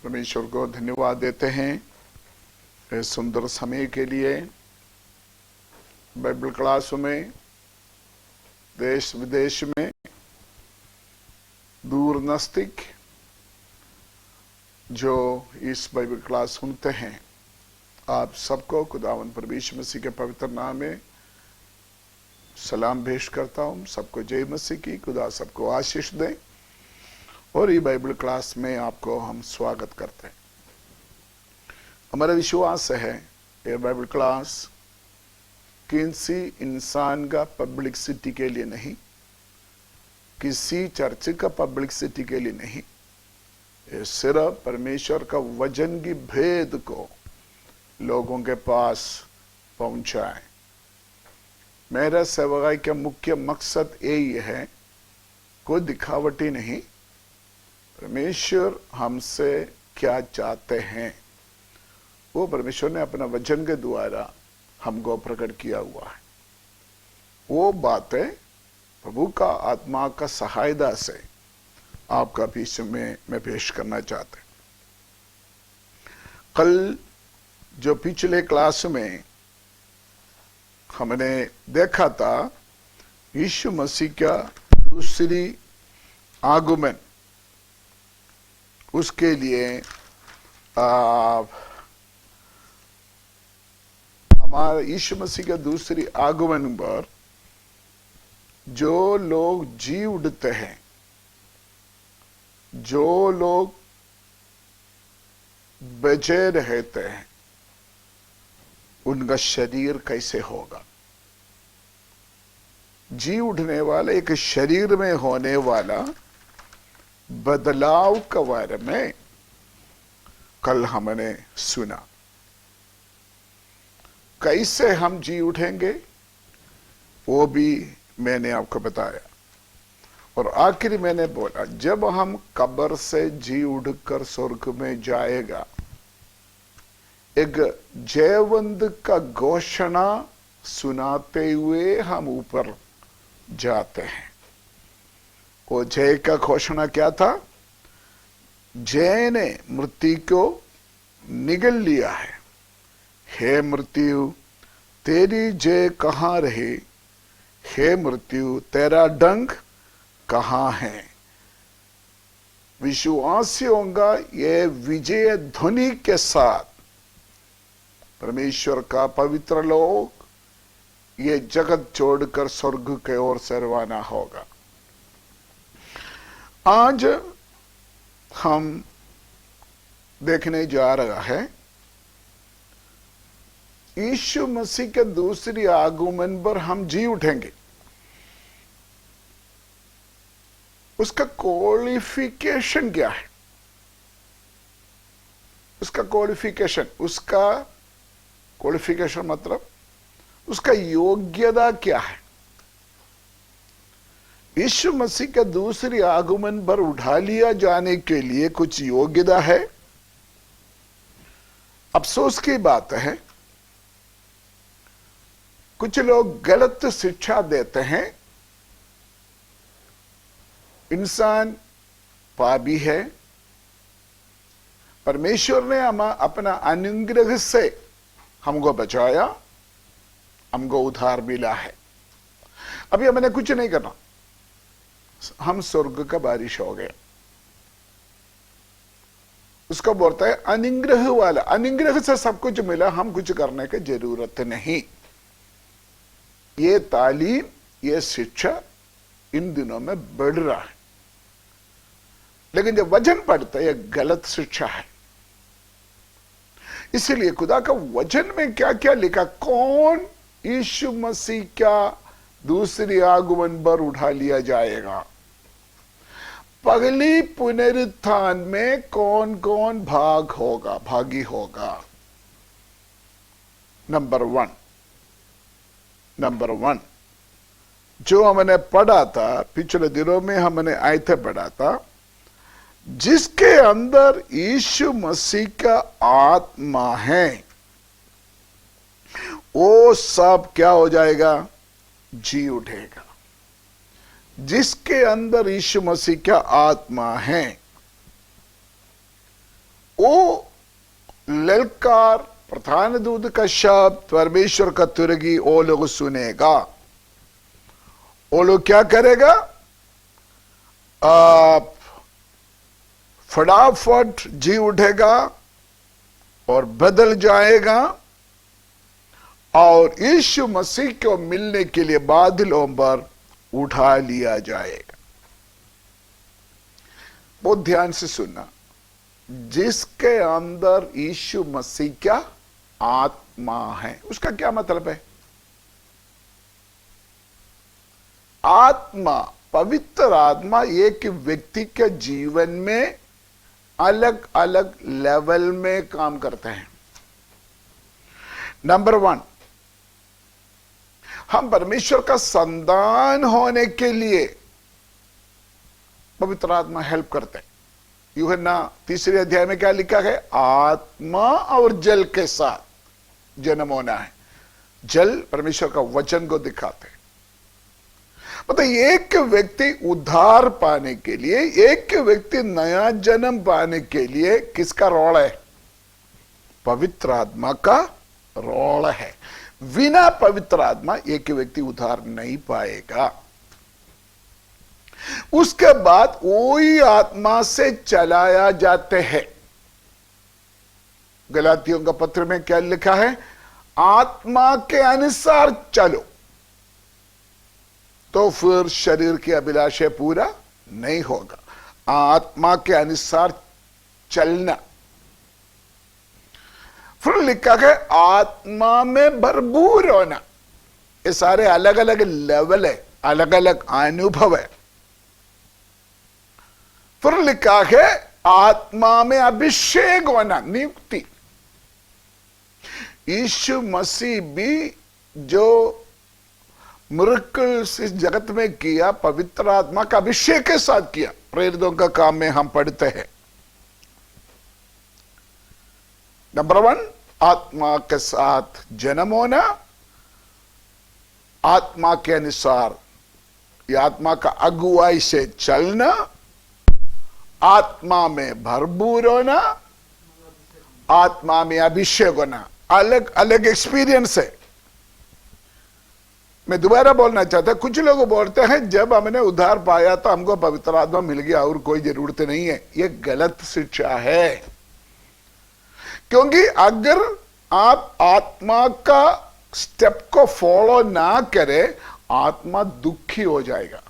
परमेश्वर को धन्यवाद देते हैं इस सुंदर समय के लिए। बाइबल क्लास में देश विदेश में दूर नजदीक जो इस बाइबल क्लास सुनते हैं, आप सबको खुदावंद परमेश्वर मसीह के पवित्र नाम में सलाम पेश करता हूं। सबको जय मसीह की। खुदा सबको आशीष दें। और ये बाइबल क्लास में आपको हम स्वागत करते हैं। हमारा विश्वास है ये बाइबल क्लास किसी इंसान का पब्लिसिटी के लिए नहीं, किसी चर्च का पब्लिसिटी के लिए नहीं, ये सिर्फ परमेश्वर का वचन की भेद को लोगों के पास पहुंचाए। मेरा सेवकाई का मुख्य मकसद यही है, कोई दिखावटी नहीं। परमेश्वर हमसे क्या चाहते हैं वो परमेश्वर ने अपना वचन के द्वारा हमको प्रकट किया हुआ है। वो बातें प्रभु का आत्मा का सहायता से आपका बीच में मैं पेश करना चाहता हूं। कल जो पिछले क्लास में हमने देखा था, यीशु मसीह का दूसरी आगमन, उसके लिए हमारा यीशु मसीह का दूसरी आगमन पर जो लोग जी उठते हैं, जो लोग बचे रहते हैं, उनका शरीर कैसे होगा। जी उठने वाले एक शरीर में होने वाला बदलाव के बारे में कल हमने सुना। कैसे हम जी उठेंगे वो भी मैंने आपको बताया। और आखिरी मैंने बोला, जब हम कब्र से जी उठकर स्वर्ग में जाएगा, एक जयवंत का घोषणा सुनाते हुए हम ऊपर जाते हैं। वो जय का घोषणा क्या था? जय ने मृत्यु को निगल लिया है। हे मृत्यु, तेरी जय कहां रही? हे मृत्यु, तेरा डंक कहां है? विश्वासियों का ये विजय ध्वनि के साथ परमेश्वर का पवित्र लोग ये जगत छोड़कर स्वर्ग के ओर से रवाना होगा। आज हम देखने जा रहा है यीशु मसीह के दूसरी आगमन पर हम जी उठेंगे। उसका क्वालिफिकेशन क्या है? उसका क्वालिफिकेशन मतलब उसका योग्यता क्या है? यीशु मसीह का दूसरी आगमन पर उठा लिया जाने के लिए कुछ योग्यता है। अफसोस की बात है, कुछ लोग गलत शिक्षा देते हैं। इंसान पापी है, परमेश्वर ने हम अपना अनुग्रह से हमको बचाया, हमको उद्धार मिला है। अभी हमने कुछ नहीं करना, हम स्वर्ग का बारिश हो गए। उसको बोलता है अनुग्रह वाला। अनुग्रह से सब कुछ मिला, हम कुछ करने की जरूरत नहीं। ये तालीम, ये शिक्षा इन दिनों में बढ़ रहा है, लेकिन जब वचन पढ़ता है ये गलत शिक्षा है। इसीलिए खुदा का वचन में क्या क्या लिखा, कौन यीशु मसीह का दूसरी आगमन पर उठा लिया जाएगा, पगली पुनरुत्थान में कौन कौन भागी होगा। नंबर वन जो हमने पढ़ा था पिछले दिनों में, हमने आयते पढ़ा था, जिसके अंदर यीशु मसीह का आत्मा है वो सब क्या हो जाएगा? जी उठेगा। जिसके अंदर यीशु मसीह का आत्मा है वो ललकार, प्रधान दूत का शब्द, परमेश्वर का तुरगी वो लोग सुनेगा। वो लोग क्या करेगा? फटाफट जी उठेगा और बदल जाएगा और यीशु मसीह को मिलने के लिए बादलों पर उठा लिया जाएगा। बहुत ध्यान से सुनना, जिसके अंदर यीशु मसीह क्या आत्मा है, उसका क्या मतलब है? आत्मा, पवित्र आत्मा एक व्यक्ति के जीवन में अलग अलग लेवल में काम करते हैं। नंबर 1, हम परमेश्वर का संतान होने के लिए पवित्र आत्मा हेल्प करते हैं। यूहन्ना 3 अध्याय में क्या लिखा है? आत्मा और जल के साथ जन्म होना है। जल परमेश्वर का वचन को दिखाते हैं। मतलब एक व्यक्ति उद्धार पाने के लिए, एक व्यक्ति नया जन्म पाने के लिए किसका रोल है? पवित्र आत्मा का रोल है। बिना पवित्र आत्मा एक व्यक्ति उद्धार नहीं पाएगा। उसके बाद वही आत्मा से चलाया जाते हैं। गलातियों का पत्र में क्या लिखा है? आत्मा के अनुसार चलो, तो फिर शरीर की अभिलाषा पूरा नहीं होगा। आत्मा के अनुसार चलना। फिर लिखा है आत्मा में भरपूर होना। ये सारे अलग अलग लेवल है, अलग अलग अनुभव है। फिर लिखा है आत्मा में अभिषेक होना, नियुक्ति। यीशु मसीह भी जो मिरेकल्स इस जगत में किया, पवित्र आत्मा का अभिषेक के साथ किया। प्रेरितों का काम में हम पढ़ते हैं। नंबर 1, आत्मा के साथ जन्म होना, आत्मा के अनुसार या आत्मा का अगुवाई से चलना, आत्मा में भरपूर होना, आत्मा में अभिषेक होना। अलग अलग एक्सपीरियंस है। मैं दोबारा बोलना चाहता, कुछ लोग बोलते हैं जब हमने उद्धार पाया तो हमको पवित्र आत्मा मिल गया और कोई जरूरत नहीं है। यह गलत शिक्षा है। क्योंकि अगर आप आत्मा का स्टेप को फॉलो ना करें, आत्मा दुखी हो जाएगा।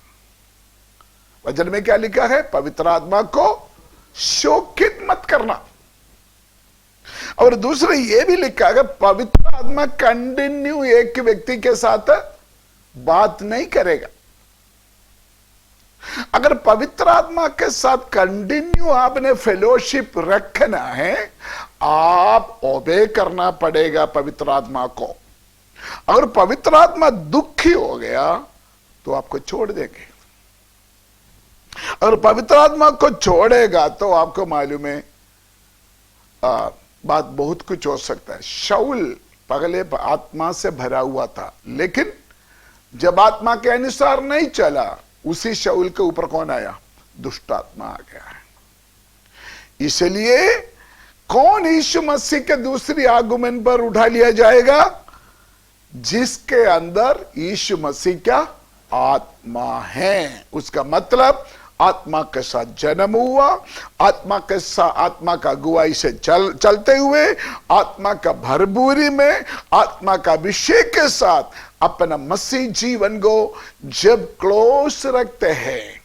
वचन में क्या लिखा है? पवित्र आत्मा को शोकित मत करना। और दूसरे ये भी लिखा है पवित्र आत्मा कंटिन्यू एक व्यक्ति के साथ बात नहीं करेगा। अगर पवित्र आत्मा के साथ कंटिन्यू आपने फेलोशिप रखना है, आप ओबे करना पड़ेगा पवित्र आत्मा को। अगर पवित्र आत्मा दुखी हो गया तो आपको छोड़ देंगे। अगर पवित्र आत्मा को छोड़ेगा तो आपको मालूम है बात बहुत कुछ हो सकता है। शाऊल पहले आत्मा से भरा हुआ था, लेकिन जब आत्मा के अनुसार नहीं चला, उसी शाऊल के ऊपर कौन आया? दुष्ट आत्मा आ गया है। इसलिए कौन यीशु मसीह के दूसरी आगमन पर उठा लिया जाएगा? जिसके अंदर यीशु मसीह क्या आत्मा है। उसका मतलब आत्मा के साथ जन्म हुआ, आत्मा के साथ, आत्मा का अगुवाई से चलते हुए, आत्मा का भरपूरी में, आत्मा का अभिषेक के साथ अपना मसीह जीवन को जब क्लोज रखते हैं,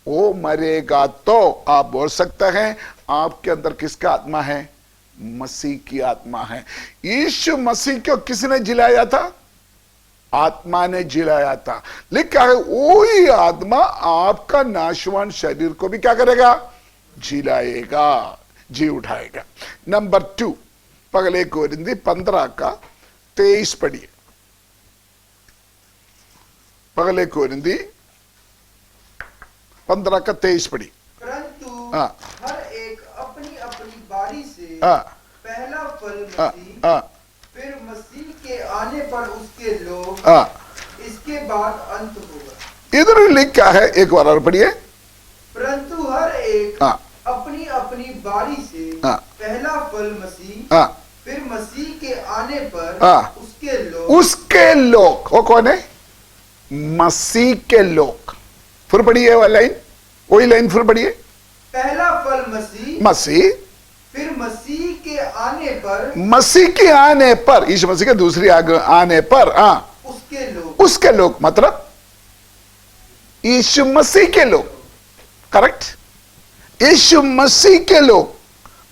वो मरेगा तो आप बोल सकते हैं आपके अंदर किसका आत्मा है? मसीह की आत्मा है। यीशु मसीह को किसने जिलाया था? आत्मा ने जिलाया था। लिखा है वही आत्मा आपका नाशवान शरीर को भी क्या करेगा? जिलाएगा, जी उठाएगा। नंबर 2, पहले कोरिन्थी 15:23 पढ़िए। पहले कोरिन्थी 15:23 पढ़िए। परंतु हर एक अपनी अपनी बारी से पहला फल मसीह, फिर मसीह के आने पर उसके लोग, इसके बाद अंत होगा। इधर लिखा है, एक बार और पढ़िए। परंतु हर एक अपनी अपनी बारी से हाँ। पहला फल मसीह, हाँ। फिर मसीह के आने पर हाँ। उसके लोग, वो कौन है? मसीह के लोग। फिर पढ़िए वो लाइन, वही लाइन फिर पढ़िए। पहला फल मसीह, मसीह, फिर मसीह के आने पर, मसीह के आने पर, यीशु मसीह के दूसरी आने पर, हाँ, उसके लोग मतलब यीशु मसीह के लोग। करेक्ट? यीशु मसीह के लोग।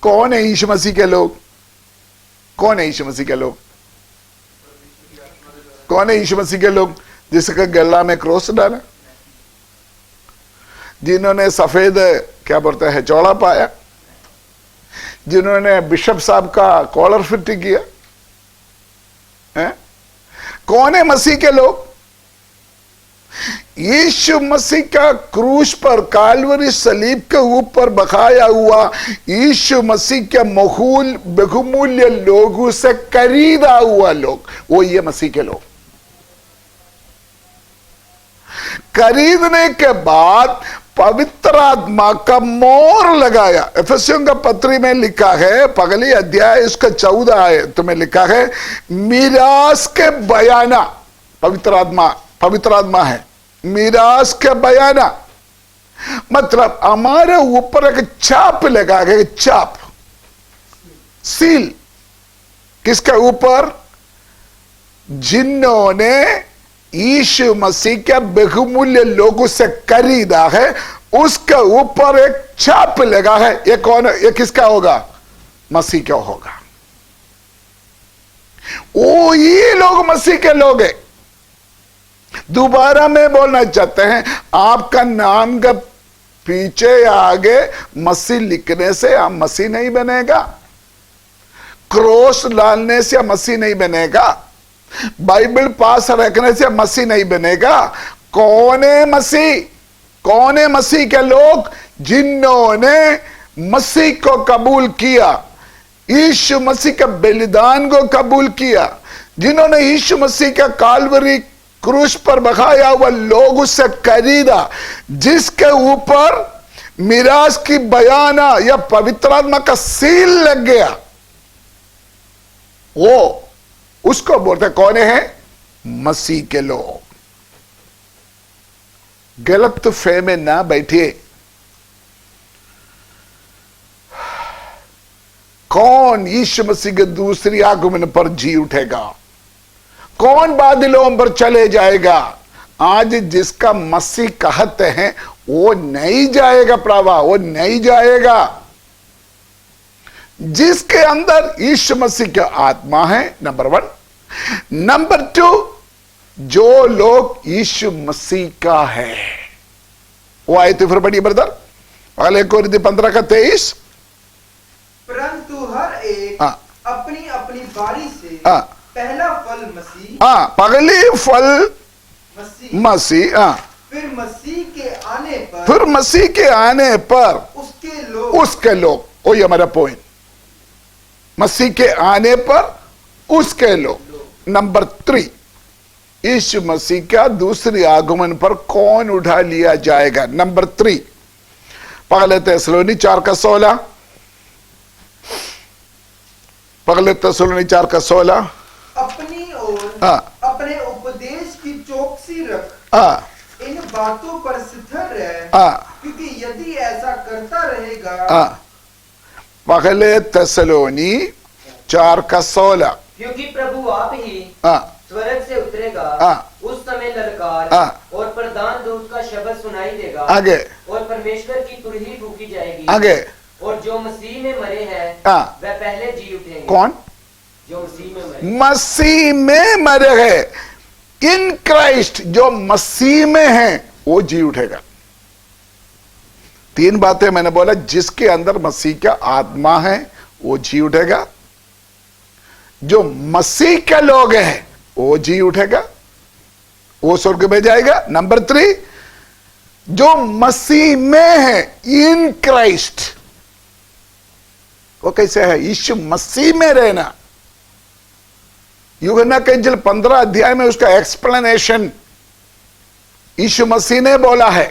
कौन है यीशु मसीह के लोग? कौन है यीशु मसीह के लोग? कौन है यीशु मसीह के लोग? जिसके गला में क्रॉस डाला, जिन्होंने सफेद क्या बोलते हैं चौड़ा पाया, जिन्होंने बिशप साहब का कॉलर फिट किया है? कौन है मसीह के लोग? यीशु मसीह का क्रूस पर काल्वरी सलीब के ऊपर बकाया हुआ यीशु मसीह के बहुमूल्य लोगों से खरीदा हुआ लोग, वो ये मसीह के लोग। खरीदने के बाद पवित्र आत्मा का मोहर लगाया। एफेसियों का पत्री में लिखा है, पगली अध्याय उसका 14 आयत में लिखा है, मीरास के बयाना, पवित्र आत्मा है, मीरास के बयाना मतलब हमारे ऊपर एक छाप लगा है, छाप, सील। किसके ऊपर? जिन्होंने यीशु मसीह के बहुमूल्य लोगों से खरीदा है, उसके ऊपर एक छाप लगा है। ये कौन है? ये किसका होगा? मसीह का होगा। वो ये लोग मसीह के लोग हैं। दोबारा मैं बोलना चाहते हैं, आपका नाम का पीछे आगे मसीह लिखने से आप मसीह नहीं बनेगा, क्रॉस डालने से मसीह नहीं बनेगा, बाइबल पास रखने से मसीह नहीं बनेगा। कौन है मसीह? कौन है मसीह के लोग? जिन्होंने मसीह को कबूल किया, यीशु मसीह के बलिदान को कबूल किया, जिन्होंने यीशु मसीह का काल्वरी क्रूस पर बकाया हुआ लोग उससे खरीदा, जिसके ऊपर मिराज की बयाना या पवित्र आत्मा का सील लग गया, वो उसको बोलते कौन है? मसीह के लोग। गलत फहमी ना बैठिए। कौन यीशु मसीह के दूसरी आगमन पर जी उठेगा? कौन बादलों पर चले जाएगा? आज जिसका मसीह कहते हैं वो नहीं जाएगा प्रभा, वो नहीं जाएगा। जिसके अंदर यीशु मसीह की आत्मा है, नंबर 1। नंबर 2, जो लोग यीशु मसीह का है, वो आए तो फिर बढ़िए ब्रदर, पहले कोरिन्थी 15 का 23। परंतु हर एक अपनी अपनी बारी से पहला फल मसीह, पगली फल मसीह, फिर मसीह के आने पर उसके लोग। वही हमारा पॉइंट, मसीह के आने पर उसके लोग। नंबर 3, यीशु मसीह का दूसरी आगमन पर कौन उठा लिया जाएगा? नंबर 3, पहले थिस्सलुनी 4 का 16, पहले थिस्सलुनी 4 का 16। अपनी ओर अपने उपदेश की चौकसी रख, इन बातों पर स्थिर रह, क्योंकि यदि ऐसा करता रहेगा। पहले थिस्सलुनी 4 का 16। क्योंकि प्रभु आप ही स्वर्ग से उतरेगा, उस समय ललकार और प्रधान दूत का शब्द सुनाई देगा, आगे, और परमेश्वर की तुरही फूकी जाएगी, आगे, और जो मसीह में मरे हैं वह पहले जी उठेंगे। कौन? जो मसीह में मरे, मसीह में मरे हैं, इन क्राइस्ट, जो मसीह में है वो जी उठेगा। 3 बातें मैंने बोला, जिसके अंदर मसीह का आत्मा है वो जी उठेगा, जो मसीह के लोग हैं वो जी उठेगा, वो स्वर्ग में जाएगा। नंबर 3, जो मसीह में है, इन क्राइस्ट, वो कैसे है? यीशु मसीह में रहना। यूहन्ना के इंजील 15 अध्याय में उसका एक्सप्लेनेशन यीशु मसीह ने बोला है।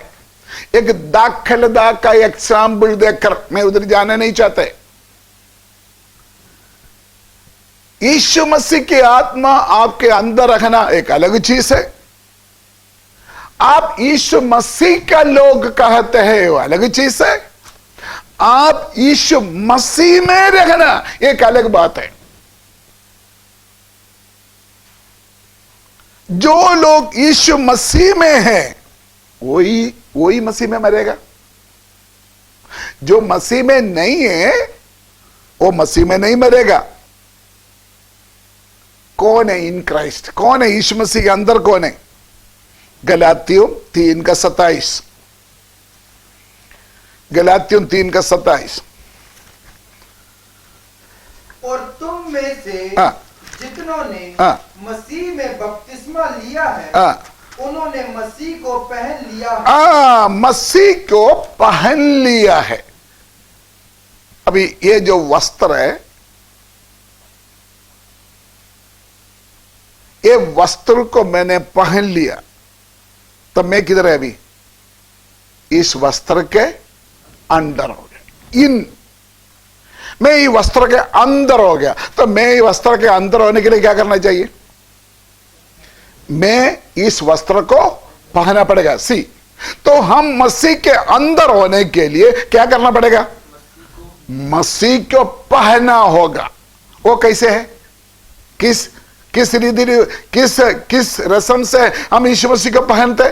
एक दाखिलदा का एग्जाम्पल देखकर, मैं उधर जाना नहीं चाहते। यीशु मसीह की आत्मा आपके अंदर रखना एक अलग चीज है। आप यीशु मसीह का लोग कहते हैं वो अलग चीज है। आप यीशु मसीह में रहना एक अलग बात है। जो लोग यीशु मसीह में हैं वही मसीह में मरेगा। जो मसीह में नहीं है वो मसीह में नहीं मरेगा। कौन है इन क्राइस्ट? कौन है यीशु मसीह के अंदर? कौन है? गलातियों 3:27, गलातियों 3:27। और तुम में से जितनों ने मसीह में बपतिस्मा लिया है उन्होंने मसीह को पहन लिया है। मसीह को पहन लिया है। अभी ये जो वस्त्र है, ये वस्त्र को मैंने पहन लिया तो मैं किधर है? अभी इस वस्त्र के अंदर हो गया। मैं ये वस्त्र के अंदर हो गया तो मैं ये वस्त्र के अंदर होने के लिए क्या करना चाहिए? मैं इस वस्त्र को पहनना पड़ेगा। तो हम मसीह के अंदर होने के लिए क्या करना पड़ेगा? मसीह को पहनना होगा। वो कैसे है? किस रीति, किस रस्म से हम यीशु मसीह को पहनते?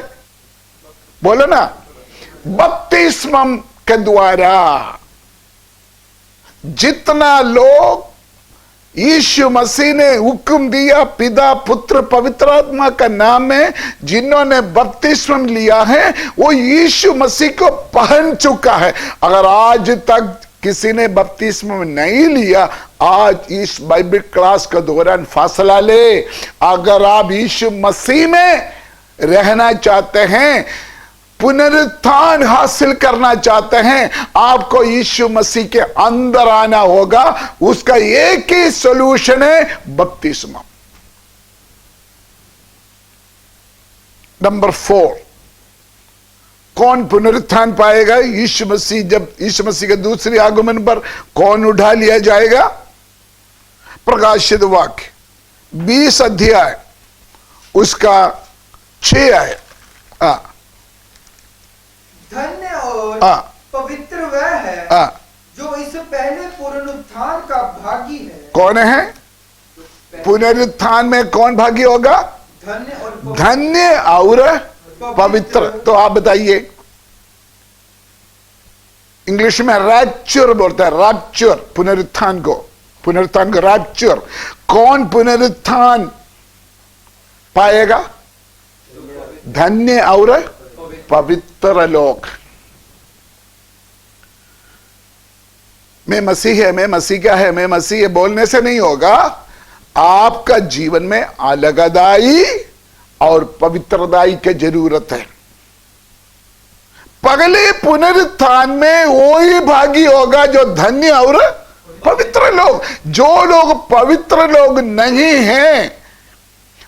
बोलो ना, बपतिस्मम के द्वारा। जितना लोग यीशु मसीह ने हुक्म दिया पिता पुत्र पवित्र आत्मा का नाम में, जिन्होंने बपतिस्म लिया है वो यीशु मसीह को पहन चुका है। अगर आज तक किसी ने बपतिस्म नहीं लिया, आज इस बाइबल क्लास के दौरान फासला ले। अगर आप यीशु मसीह में रहना चाहते हैं, पुनरुत्थान हासिल करना चाहते हैं, आपको यीशु मसीह के अंदर आना होगा। उसका एक ही सॉल्यूशन है बपतिस्मा। नंबर 4, कौन पुनरुत्थान पाएगा? यीशु मसीह, जब यीशु मसीह के दूसरे आगमन पर कौन उठा लिया जाएगा? प्रकाशित वाक्य 20 अध्याय उसका 6 आए। धन्य और पवित्र वह है जो इस पहले पुनरुत्थान का भागी है। कौन है पुनरुत्थान में? कौन भागी होगा? धन्य और पवित्र। तो आप बताइए, इंग्लिश में रैप्चर बोलते हैं, रैप्चर पुनरुत्थान को रैप्चर। कौन पुनरुत्थान पाएगा? धन्य और पवित्र लोग। मैं मसीह है, मैं मसीह क्या है, मैं मसीह है बोलने से नहीं होगा। आपका जीवन में अलगदाई और पवित्रदाई की जरूरत है। पगले पुनरुत्थान में वही भागी होगा जो धन्य और पवित्र लोग। जो लोग पवित्र लोग नहीं हैं,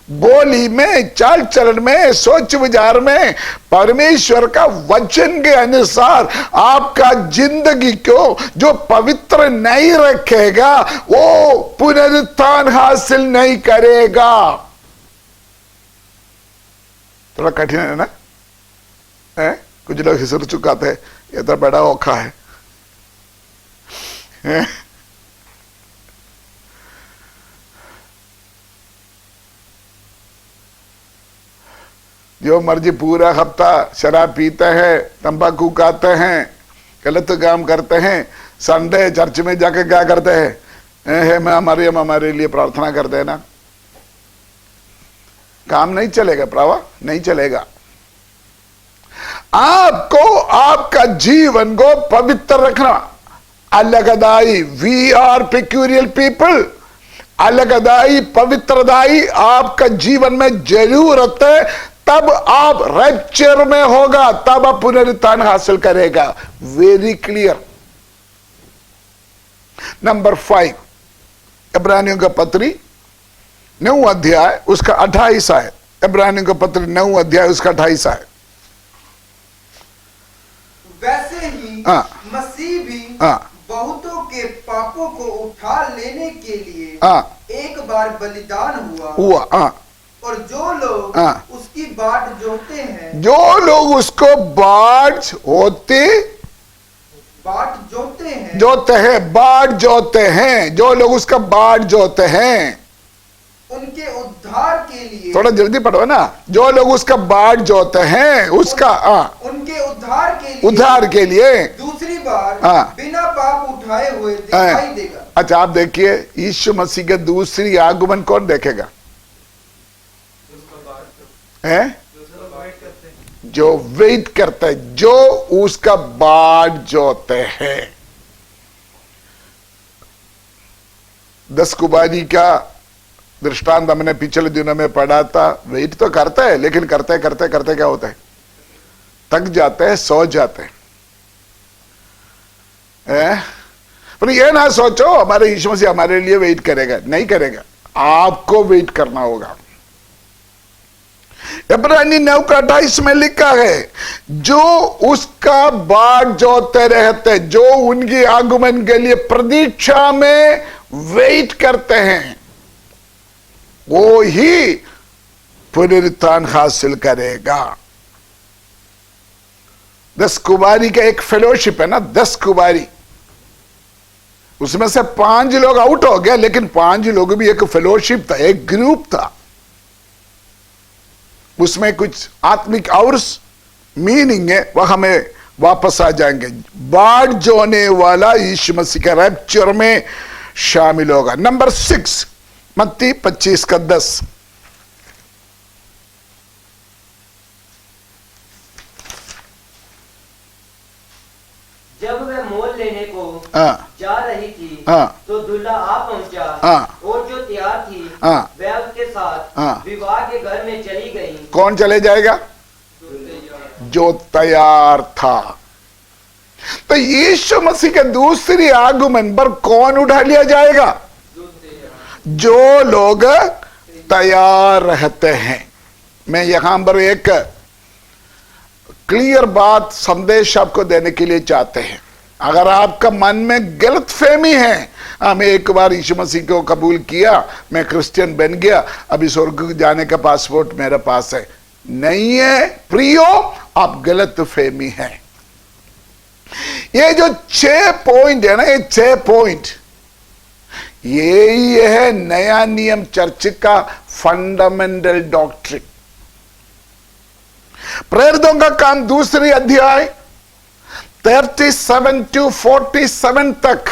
बोली में, चाल चलन में, सोच विचार में परमेश्वर का वचन के अनुसार आपका जिंदगी को जो पवित्र नहीं रखेगा वो पुनरुत्थान हासिल नहीं करेगा। थोड़ा कठिन है ना? कुछ लोग हिसर चुकाते हैं, ये तो बड़ा औखा है। जो मर्जी पूरा हफ्ता शराब पीते हैं, तंबाकू खाते हैं, गलत काम करते हैं, संडे चर्च में जाके क्या करते हैं? हे मैं हमारे लिए प्रार्थना करते हैं ना। काम नहीं चलेगा, प्रावा नहीं चलेगा। आपको आपका जीवन को पवित्र रखना। अलगदाई, वी आर पेक्यूरियल पीपल। अलगदाई, पवित्रदाई आपका जीवन में जरूरत है। तब आप रैप्चर में होगा, तब आप पुनरुत्थान हासिल करेगा। Very clear. नंबर 5, इब्रानियों का पत्री 9 अध्याय उसका 28 है। इब्रानियों का पत्र 9 अध्याय उसका 28 है। वैसे ही हाँ। मसीह भी हाँ। बहुतों के पापों को उठा लेने के लिए हाँ। एक बार बलिदान हुआ हुआ। हाँ। और जो लोग हाँ। उसकी बाट जोते हैं, जो लोग उसको बाट जोते हैं, बाट जोते हैं, जो लोग उसका बाट जोते हैं, उनके उद्धार के लिए, थोड़ा जल्दी पढ़ो ना, जो लोग उसका बाट जोते हैं उसका उनके उद्धार के लिए दूसरी बार बिना पाप उठाए हुए दिखाई देगा। अच्छा, आप देखिए, यीशु मसीह के दूसरी आगमन कौन देखेगा? है जो वेट करते हैं, जो उसका बाट जोते हैं। 10 कुबारी का दृष्टांत हमने पिछले दिनों में पढ़ा था। वेट तो करते हैं, लेकिन करते करते करते क्या होता है? थक जाते हैं, सो जाते हैं। पर ये ना सोचो हमारे यीशु मसीह हमारे लिए वेट करेगा, नहीं करेगा, आपको वेट करना होगा। इब्रानी 9:28 में लिखा है, जो उसका बाट जोते रहते, जो उनकी आगमन के लिए प्रतीक्षा में वेट करते हैं, वो ही पुनरुत्थान हासिल करेगा। 10 कुबारी का एक फेलोशिप है ना, 10 कुबारी, उसमें से 5 लोग आउट हो गए, लेकिन 5 लोग भी एक फेलोशिप था, एक ग्रुप था, उसमें कुछ आत्मिक और मीनिंग है, वह हमें वापस आ जाएंगे। बाट जोने वाला यीशु मसीह का रैप्चर में शामिल होगा। नंबर 6, मत्ती 25:10। जब वह मोल लेने को जा रही थी, तो दूल्हा आ पहुंचा, और जो तैयार थी वह उसके साथ विवाह के घर में चली गई। कौन चले जाएगा? जो तैयार था। तो यीशु मसीह के दूसरी आगमन पर कौन उठा लिया जाएगा? जो लोग तैयार रहते हैं। मैं यहां पर एक क्लियर बात, संदेश आपको देने के लिए चाहते हैं। अगर आपका मन में गलत फहमी है, मैं एक बार यीशु मसीह को कबूल किया, मैं क्रिश्चियन बन गया, अभी स्वर्ग जाने का पासपोर्ट मेरे पास है, नहीं है प्रियो, आप गलत फहमी है। ये जो 6 पॉइंट है ना, ये 6 पॉइंट, यही है नया नियम चर्च का फंडामेंटल डॉक्ट्रिन। प्रेरितों का काम 2 अध्याय 37 to 47 तक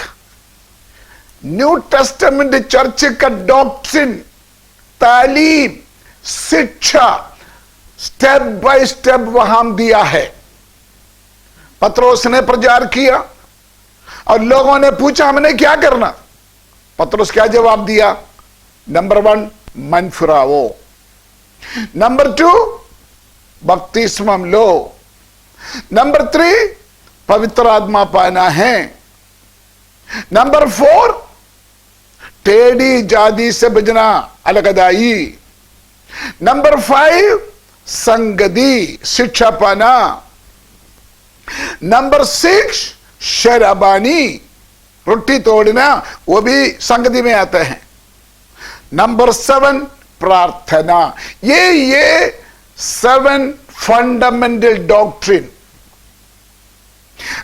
न्यू टेस्टामेंट चर्च का डॉक्ट्रिन, तालीम, शिक्षा स्टेप बाय स्टेप वहां दिया है। पत्रोस ने प्रचार किया और लोगों ने पूछा हमने क्या करना? पत्रोस क्या जवाब दिया? नंबर 1, मन फिराओ। नंबर 2, बपतिस्मा लो। नंबर 3, पवित्र आत्मा पाना है। नंबर 4, टेढ़ी जाति से बजना, अलगदाई। नंबर 5, संगति, शिक्षा पाना। नंबर 6, शराबानी, रोटी तोड़ना, वो भी संगति में आते हैं। नंबर 7, प्रार्थना। ये 7 फंडामेंटल डॉक्ट्रिन।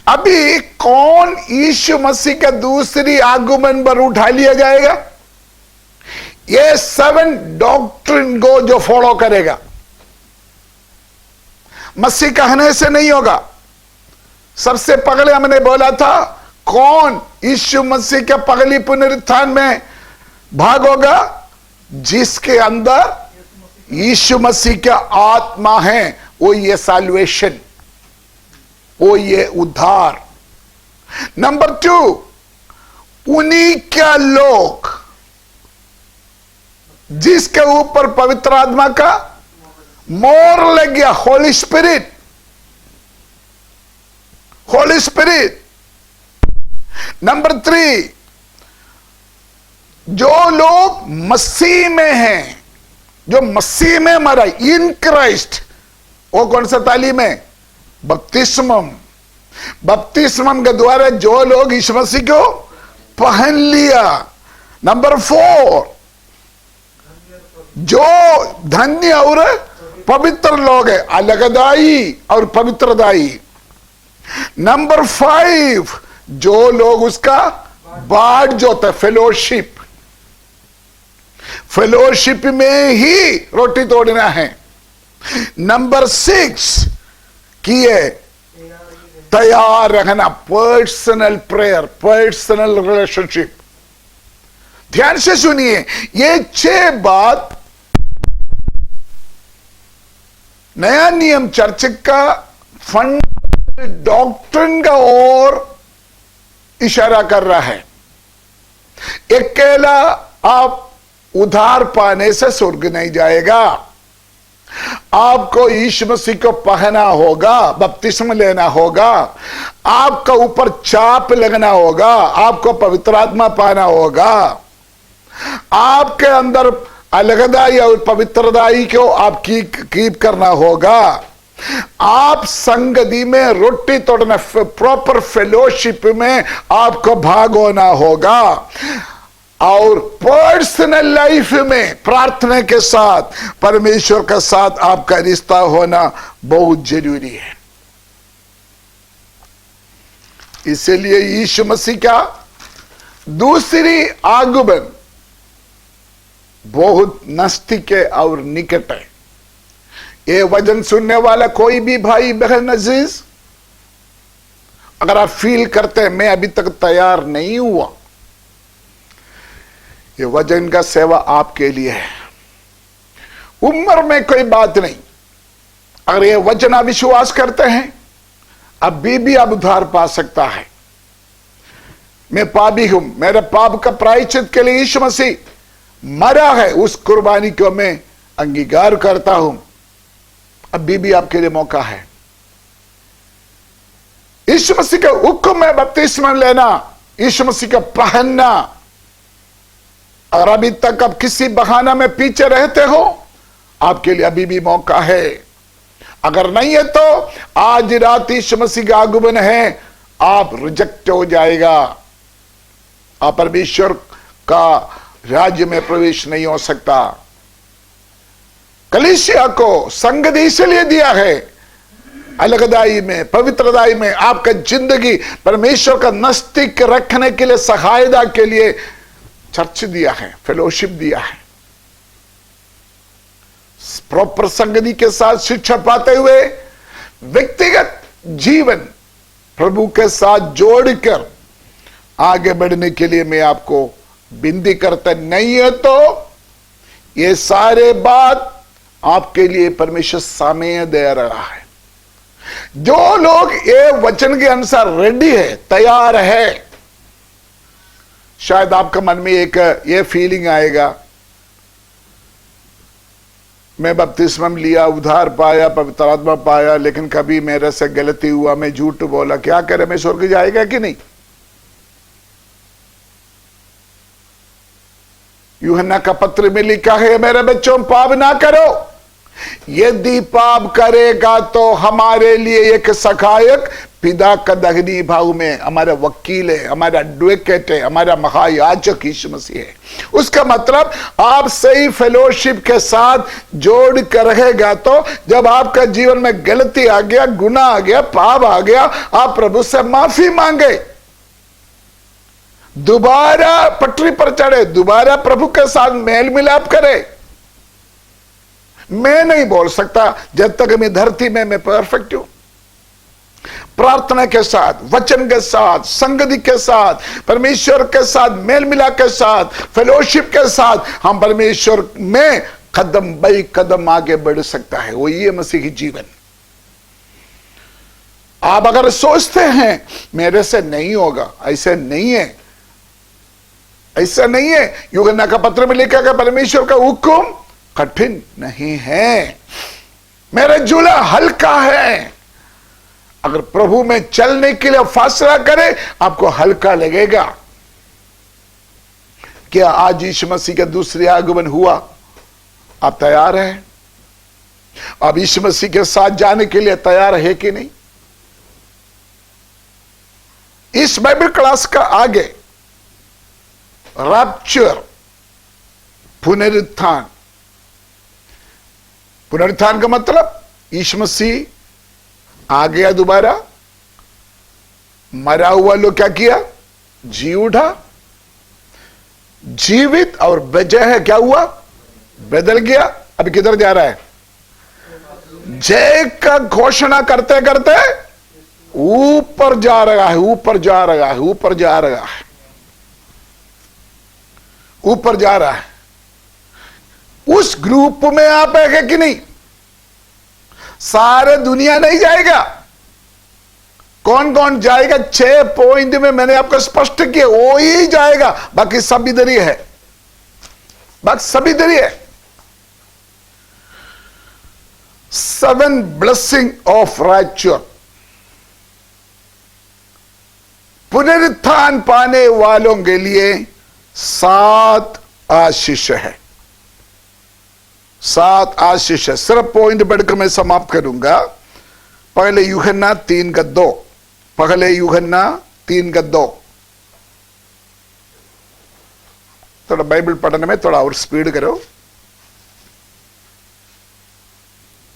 अभी कौन यीशु मसीह का दूसरी आगमन पर उठा लिया जाएगा? ये 7 डॉक्ट्रिन को जो फॉलो करेगा। मसीह कहने से नहीं होगा। सबसे पहले हमने बोला था, कौन यीशु मसीह के पगली पुनरुत्थान में भाग होगा? जिसके अंदर यीशु मसीह का आत्मा है, वो ये साल्वेशन, वो ये उद्धार। नंबर 2, उन्हीं क्या लोग जिसके ऊपर पवित्र आत्मा का मोहर लग गया, Holi spirit. Holi spirit. Number 3, जो लोग मसीह में हैं, जो मसीह में मरा, इन क्राइस्ट, वो कौन सा तालीम है? बपतिस्मम। बपतिस्मा के द्वारा जो लोग यीशु मसीह को पहन लिया। नंबर 4, जो धन्य और पवित्र लोग है, अलगदाई और पवित्रदाई। नंबर 5, जो लोग उसका बाढ़ जोते, फेलोशिप, फेलोशिप में ही रोटी तोड़ना है। नंबर 6 किए तैयार रहना, पर्सनल प्रेयर, पर्सनल रिलेशनशिप। ध्यान से सुनिए, ये 6 बात नया नियम चर्च का फंड डॉक्ट्रिन का ओर इशारा कर रहा है। अकेला आप उधार पाने से स्वर्ग नहीं जाएगा। आपको यीशु मसीह को पहना होगा, बपतिस्मा लेना होगा, आपका ऊपर चाप लगना होगा, आपको पवित्र आत्मा पाना होगा, आपके अंदर अलगदाई और पवित्रदाई को आप कीप करना होगा, आप संगति में रोटी तोड़ना, प्रॉपर फेलोशिप में आपको भाग होना होगा, और पर्सनल लाइफ में प्रार्थना के साथ परमेश्वर के साथ आपका रिश्ता होना बहुत जरूरी है। इसलिए यीशु मसीह का दूसरी आगमन बहुत नजदीक है और निकट है। ये वचन सुनने वाला कोई भी भाई बहन अजीज, अगर आप फील करते हैं मैं अभी तक तैयार नहीं हुआ, ये वचन का सेवा आपके लिए है। उम्र में कोई बात नहीं, अगर ये वचन आप विश्वास करते हैं अभी भी आप उद्धार पा सकता है। मैं पापी हूं, मेरे पाप का प्रायश्चित के लिए यीशु मसीह मरा है, उस कुर्बानी को मैं अंगीकार करता हूं। अभी भी आपके लिए मौका है। यीशु मसीह का हुक्म है बपतिस्मा लेना, यीशु मसीह का पहनना। अगर अभी तक आप किसी बहाना में पीछे रहते हो, आपके लिए अभी भी मौका है। अगर नहीं है तो आज रात यीशु मसीह का आगमन है, आप रिजेक्ट हो जाएगा, आप परमेश्वर का राज्य में प्रवेश नहीं हो सकता। कलीसिया को संगति इसलिए दिया है, अलगदाई में, पवित्रदाई में आपका जिंदगी परमेश्वर का नजदीक रखने के लिए, सहायता के लिए चर्च दिया है, फेलोशिप दिया है। प्रॉपर संगति के साथ शिक्षा पाते हुए व्यक्तिगत जीवन प्रभु के साथ जोड़कर आगे बढ़ने के लिए मैं आपको विनती करता। नहीं है तो ये सारे बात आपके लिए परमेश्वर समय दे रहा है। जो लोग ये वचन के अनुसार रेडी है, तैयार है, शायद आपका मन में एक ये फीलिंग आएगा, मैं बपतिस्मा लिया, उद्धार पाया, पवित्र आत्मा पाया, लेकिन कभी मेरे से गलती हुआ, मैं झूठ बोला, क्या करे, मैं स्वर्ग जाएगा कि नहीं? यूहन्ना का पत्र में लिखा है, मेरे बच्चों पाप ना करो, यदि पाप करेगा तो हमारे लिए एक सहायक पिता का दहनी भाव में हमारा वकील है, हमारा एडवोकेट है, हमारा महायाजक यीशु मसीह है। उसका मतलब आप सही फेलोशिप के साथ जोड़ कर रहेगा तो जब आपका जीवन में गलती आ गया, गुनाह आ गया, पाप आ गया, आप प्रभु से माफी मांगे, दोबारा पटरी पर चढ़े, दोबारा प्रभु के साथ मेल मिलाप करे। मैं नहीं बोल सकता जब तक मैं धरती में मैं परफेक्ट हूं। प्रार्थना के साथ, वचन के साथ, संगति के साथ, परमेश्वर के साथ मेल मिलाप के साथ, फेलोशिप के साथ हम परमेश्वर में कदम बाई कदम आगे बढ़ सकता है। वो ये मसीही जीवन। आप अगर सोचते हैं मेरे से नहीं होगा, ऐसे नहीं है, ऐसा नहीं है। यूहन्ना का पत्र में लिखा गया परमेश्वर का हुक्म कठिन नहीं है, मेरा जूला हल्का है। अगर प्रभु में चलने के लिए फैसला करें, आपको हल्का लगेगा। क्या आज यीशु मसीह का दूसरी आगमन हुआ? आप तैयार हैं? आप यीशु मसीह के साथ जाने के लिए तैयार है कि नहीं? इस बाइबल क्लास का आगे रैप्चर, पुनरुत्थान। पुनरुत्थान का मतलब यीशु मसीह आ गया दोबारा, मरा हुआ लोग क्या किया, जी उठा, जीवित और वजह है क्या हुआ, बदल गया। अभी किधर जा रहा है, जय का घोषणा करते करते ऊपर जा रहा है, ऊपर जा रहा है, ऊपर जा रहा है, ऊपर जा रहा है। उस ग्रुप में आप है कि नहीं, सारे दुनिया नहीं जाएगा। कौन कौन जाएगा, 6 पॉइंट में मैंने आपको स्पष्ट किया, वो ही जाएगा, बाकी सब इधर ही है, बाकी सब इधर ही है। 7 ब्लेसिंग ऑफ रैप्चर, पुनरुत्थान पाने वालों के लिए 7 आशीष है, 7 आशीष है। सिर्फ पॉइंट बढ़कर मैं समाप्त करूंगा। पहले यूहन्ना 3:2, पहले यूहन्ना 3:2। थोड़ा बाइबल पढ़ने में थोड़ा और स्पीड करो।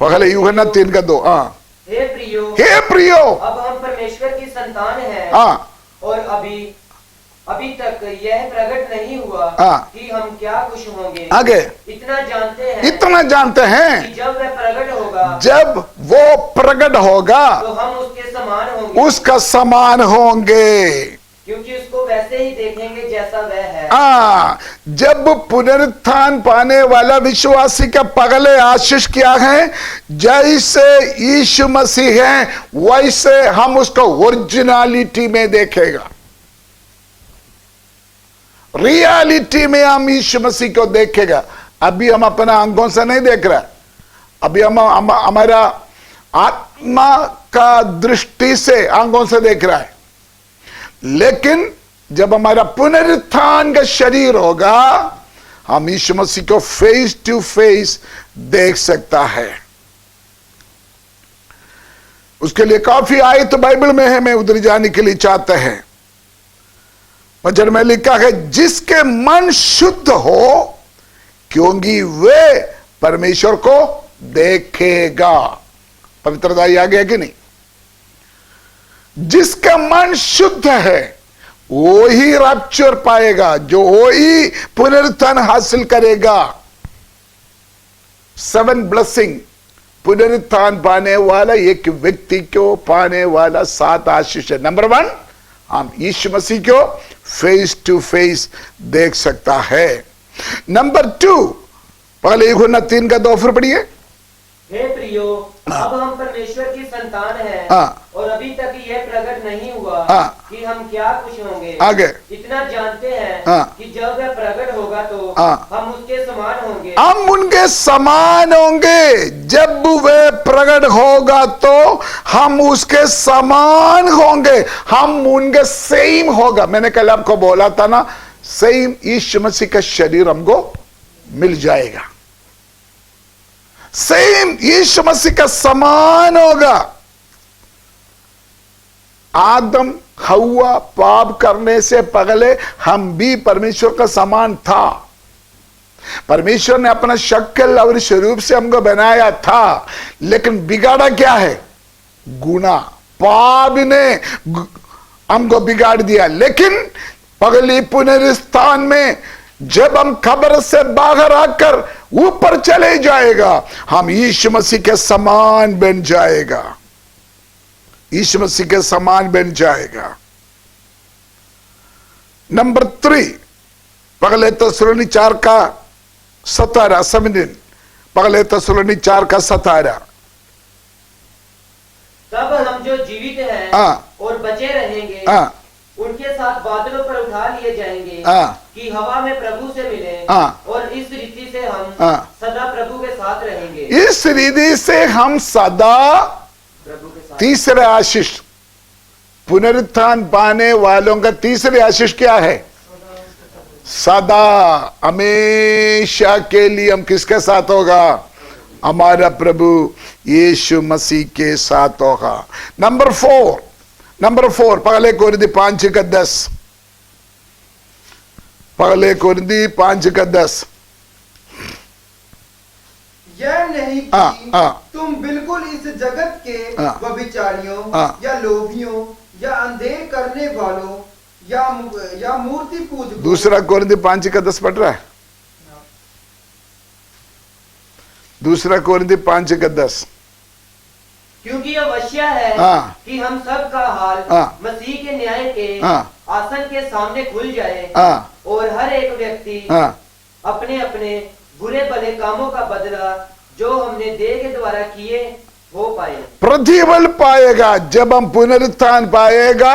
पहले यूहन्ना 3:2। हाँ, हे प्रियो, हे प्रियो, अब हम परमेश्वर की संतान हैं, हाँ, और अभी तक यह प्रकट नहीं हुआ हाँ, कि हम क्या कुछ होंगे। आगे इतना जानते हैं कि जब वह प्रकट होगा, जब वो प्रकट होगा तो हम उसके समान होंगे, उसका समान होंगे, क्योंकि उसको वैसे ही देखेंगे जैसा वह है। जब पुनरुत्थान पाने वाला विश्वासी का पगले आशीष क्या है, जैसे यीशु मसीह है वैसे हम उसको ओरिजिनलिटी में देखेगा, रियलिटी में हम यीशु मसीह को देखेगा। अभी हम अपना आंखों से नहीं देख रहा, अभी हम हमारा आत्मा का दृष्टि से आंखों से देख रहा है, लेकिन जब हमारा पुनरुत्थान का शरीर होगा हम यीशु मसीह को फेस टू फेस देख सकता है। उसके लिए काफी आयत तो बाइबल में है, मैं उधर जाने के लिए चाहते हैं। वचन में लिखा है जिसके मन शुद्ध हो, क्योंकि वे परमेश्वर को देखेगा। पवित्रता आ गया कि नहीं? जिसका मन शुद्ध है वो ही रैप्चर पाएगा, जो वो ही पुनरुत्थान हासिल करेगा। 7 ब्लेसिंग, पुनरुत्थान पाने वाला एक व्यक्ति को पाने वाला 7 आशीष है। नंबर 1, हम यीशु मसीह को फेस टू फेस देख सकता है। नंबर 2, पहले यूहन्ना 3:2 फिर पढ़िए। हे प्रियो, अब हम परमेश्वर की संतान हैं, और अभी तक यह प्रकट नहीं हुआ कि हम क्या कुछ होंगे। आगे, इतना जानते हैं कि जब वह प्रकट होगा तो हम उसके समान होंगे। हम उनके समान होंगे। जब वह प्रकट होगा तो हम उसके समान होंगे, हम उनके सेम होगा। मैंने कल आपको बोला था ना, सेम यीशु मसीह का शरीर हमको मिल जाएगा, सेम यीशु मसीह का समान होगा। आदम हव्वा पाप करने से पहले हम भी परमेश्वर का समान था। परमेश्वर ने अपना शक्ल और स्वरूप से हमको बनाया था, लेकिन बिगाड़ा क्या है? गुनाह, पाप ने हमको बिगाड़ दिया। लेकिन पगली पुनरुत्थान में जब हम कब्र से बाहर आकर ऊपर चले जाएगा, हम यीशु मसीह के समान बन जाएगा, यीशु मसीह के समान बन जाएगा। नंबर 3, पहले तस्सलोनी 4:17 17, पहले तस्सलोनी 4:17। तब हम जो जीवित हैं और बचे रहेंगे उनके साथ बादलों पर उठा लिए जाएंगे कि हवा में प्रभु से मिले, और इस रीति से हम सदा प्रभु के साथ रहेंगे। इस रीति से हम सदा प्रभु के साथ। तीसरे आशीष, पुनरुत्थान पाने वालों का तीसरे आशीष क्या है? सदा, हमेशा के लिए हम किसके साथ होगा? हमारा प्रभु यीशु मसीह के साथ होगा। नंबर 4, नंबर 4 पहले कोरिन्थी 5:10, पहले कोरिन्थी 5:10। यह नहीं कि तुम बिल्कुल इस जगत के व्यभिचारियों या लोभियों या अंधेर करने वालों या मूर्ति पूजकों। दूसरा कोरिन्थी 5:10 पढ़ रहा है? दूसरा कोरिन्थी 5:10। क्योंकि अवश्य है कि हम सब का हाल मसीह के न्याय के आसन के सामने खुल जाए और हर एक व्यक्ति अपने अपने बुरे भले कामों का बदला जो हमने देह के द्वारा किए हो पाए। प्रतिफल पाएगा जब हम पुनरुत्थान पाएगा।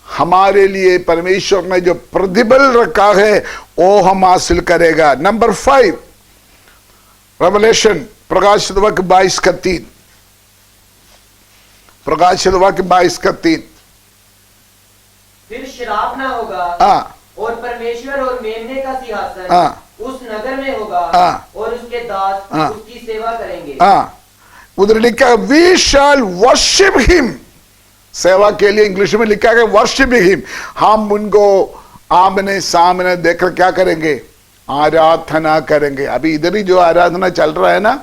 हमारे लिए परमेश्वर ने जो प्रतिफल रखा है वो हम हासिल करेगा। नंबर 5 रेवलेशन प्रकाशित वाक्य 22:3, प्रकाशित वाक्य 22:3। फिर श्राप ना होगा और परमेश्वर और मेमने का सिंहासन उस नगर में होगा और उसके दास उसकी सेवा करेंगे। उधर लिखा वी शैल वर्शिप हिम, सेवा के लिए इंग्लिश में लिखा है वर्शिप हिम। हम उनको आमने सामने देखकर क्या करेंगे? आराधना करेंगे। अभी इधर ही जो आराधना चल रहा है ना,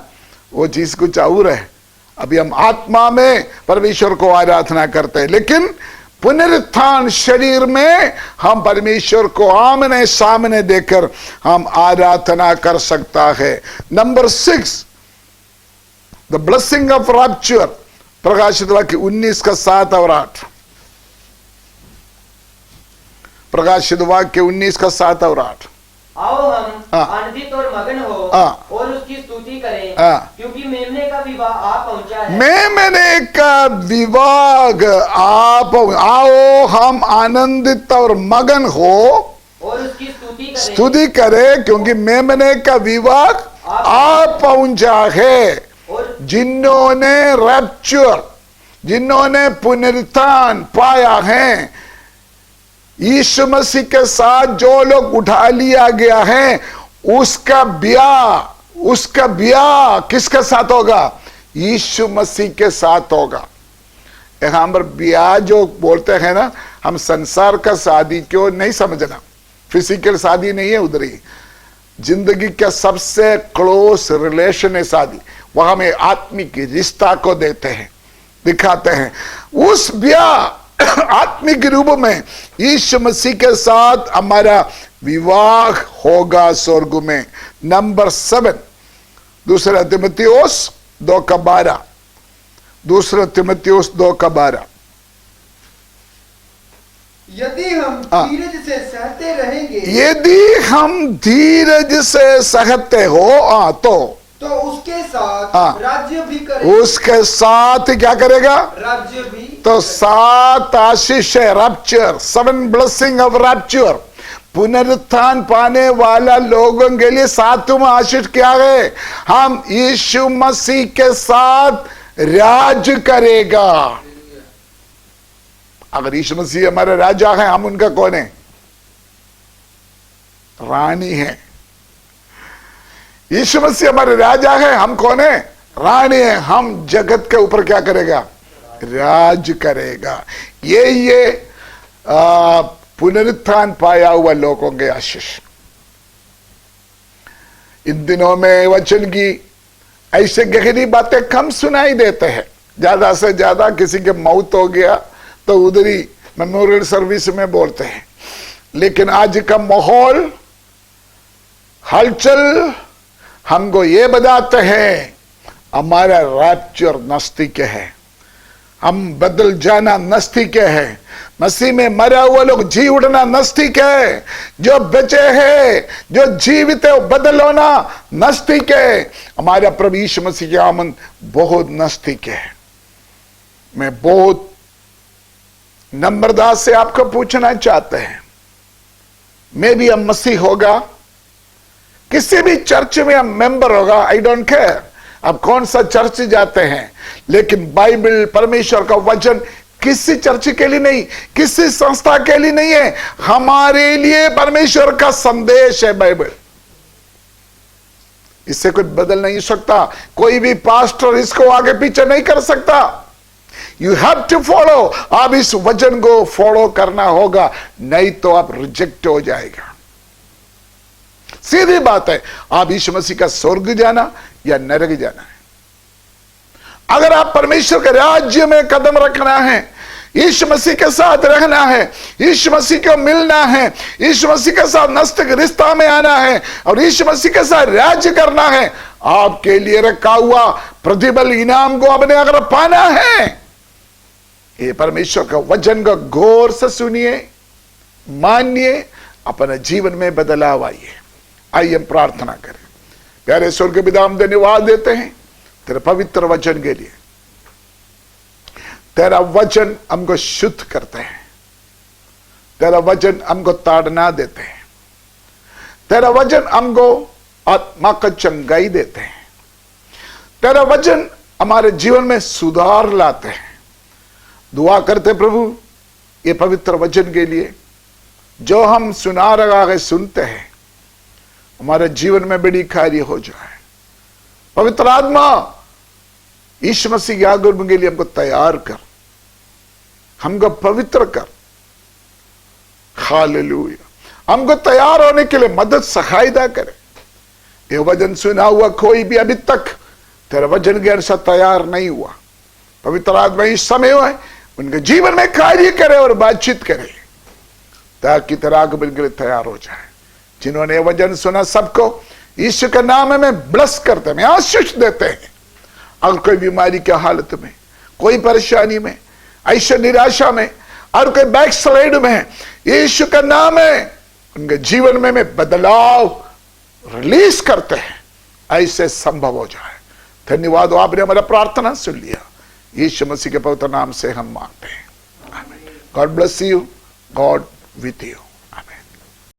वो चीज कुछ और है। अभी हम आत्मा में परमेश्वर को आराधना करते हैं, लेकिन पुनरुत्थान शरीर में हम परमेश्वर को आमने सामने देखकर हम आराधना कर सकता है। Number 6 the blessing of rapture, प्रकाशित वाक्य 19:7 और 8, प्रकाशित वाक्य 19:7 और 8। आओ हम आनंदित और मगन हो और उसकी स्तुति करें, क्योंकि मेमने का विवाह आ पहुंचा है। मेमने का विवाह आप आओ हम आनंदित और मगन हो और उसकी स्तुति करें, क्योंकि मेमने का विवाह आ पहुंचा है। जिन्होंने रैप्चर, जिन्होंने पुनरुत्थान पाया है, यीशु मसीह के साथ जो लोग उठा लिया गया है, उसका ब्याह किसके साथ होगा? यीशु मसीह के साथ होगा। यहां पर ब्याह जो बोलते हैं ना, हम संसार का शादी क्यों नहीं समझना, फिजिकल शादी नहीं है उधर ही। जिंदगी का सबसे क्लोज रिलेशन है शादी, वहां में आत्मिक रिश्ता को देते हैं, दिखाते हैं। उस ब्याह आत्मिक रूप में यीशु मसीह के साथ हमारा विवाह होगा स्वर्ग में। नंबर 7 दूसरा तीमुथियुस 2:12, दूसरा तीमुथियुस 2:12। यदि हम धीरज से सहते रहेंगे, यदि हम धीरज से सहते हो तो उसके साथ राज्य भी करेगा। उसके साथ क्या करेगा? राज्य भी। तो 7 आशीष है रैप्चर, 7 ब्लेसिंग ऑफ रैप्चर। पुनरुत्थान पाने वाला लोगों के लिए 7वां आशीष क्या है? हम यीशु मसीह के साथ राज करेगा। अगर यीशु मसीह हमारे राजा है, हम उनका कौन है? रानी है। यीशु मसीह हमारे राजा है, हम कौन है? रानी है। हम जगत के ऊपर क्या करेगा? राज करेगा। ये पुनरुत्थान पाया हुआ लोगों के आशीष। इन दिनों में वचन की ऐसे गहरी बातें कम सुनाई देते हैं। ज्यादा से ज्यादा किसी के मौत हो गया तो उधर ही मेमोरियल सर्विस में बोलते हैं, लेकिन आज का माहौल, हलचल हमको ये बताते हैं हमारा रैप्चर नजदीक है, हम बदल जाना नजदीक है। मसीह में मरा हुआ लोग जी उठना नजदीक है। जो बचे हैं, जो जीवित है, बदल होना नजदीक है। हमारा प्रभु यीशु मसीह की आमद बहुत नजदीक है। मैं बहुत नम्रता से आपको पूछना चाहते हैं, मैं भी अब मसीह होगा, किसी भी चर्च में हम मेंबर होगा, आई डोंट केयर अब कौन सा चर्च जाते हैं, लेकिन बाइबल, परमेश्वर का वचन किसी चर्च के लिए नहीं, किसी संस्था के लिए नहीं है, हमारे लिए परमेश्वर का संदेश है बाइबल। इससे कोई बदल नहीं सकता, कोई भी पास्टर इसको आगे पीछे नहीं कर सकता। You have to follow. आप इस वचन को फॉलो करना होगा, नहीं तो आप रिजेक्ट हो जाएगा। सीधी बात है, आप यीशु मसीह का स्वर्ग जाना या नरक जाना है। अगर आप परमेश्वर के राज्य में कदम रखना है, यीशु मसीह के साथ रहना है, यीशु मसीह को मिलना है, यीशु मसीह के साथ नस्तक रिश्ता में आना है और यीशु मसीह के साथ राज्य करना है, आपके लिए रखा हुआ प्रतिफल इनाम को आपने अगर पाना है, ये परमेश्वर का वचन को गौर से सुनिए, मानिए, अपने जीवन में बदलाव आइए। आइए हम प्रार्थना करें। प्यारे स्वर्गीय पिता, हम धन्यवाद देते हैं तेरे पवित्र वचन के लिए। तेरा वचन हमको शुद्ध करते हैं, तेरा वचन हमको ताड़ना देते हैं, तेरा वचन हमको आत्मा का चंगाई देते हैं, तेरा वचन हमारे जीवन में सुधार लाते हैं। दुआ करते प्रभु ये पवित्र वचन के लिए, जो हम सुना रहा है, सुनते हैं, हमारे जीवन में बड़ी कार्य हो जाए। पवित्र आत्मा यीशु मसीह के आगमन के लिए हमको तैयार कर, हमको पवित्र कर। हालेलुया। हमको तैयार होने के लिए मदद सहायता करे। ये वचन सुना हुआ कोई भी अभी तक तेरे वचन के अनुसार तैयार नहीं हुआ, पवित्र आत्मा इस समय हुआ है, उनके जीवन में कार्य करे और बातचीत करे, ताकि तेरा आगमन के लिए तैयार हो जाए। जिन्होंने वचन सुना सबको यीशु के नाम में ब्लेस करते हैं, आशीष देते हैं। अगर कोई बीमारी की हालत में, कोई परेशानी में, ऐसे निराशा में और कोई बैकस्लाइड में है, यीशु का नाम है, उनके जीवन में बदलाव रिलीज करते हैं, ऐसे संभव हो जाए। धन्यवाद, आपने हमारा प्रार्थना सुन लिया। यीशु मसीह के पवित्र नाम से हम मांगते हैं। God bless you, God with you.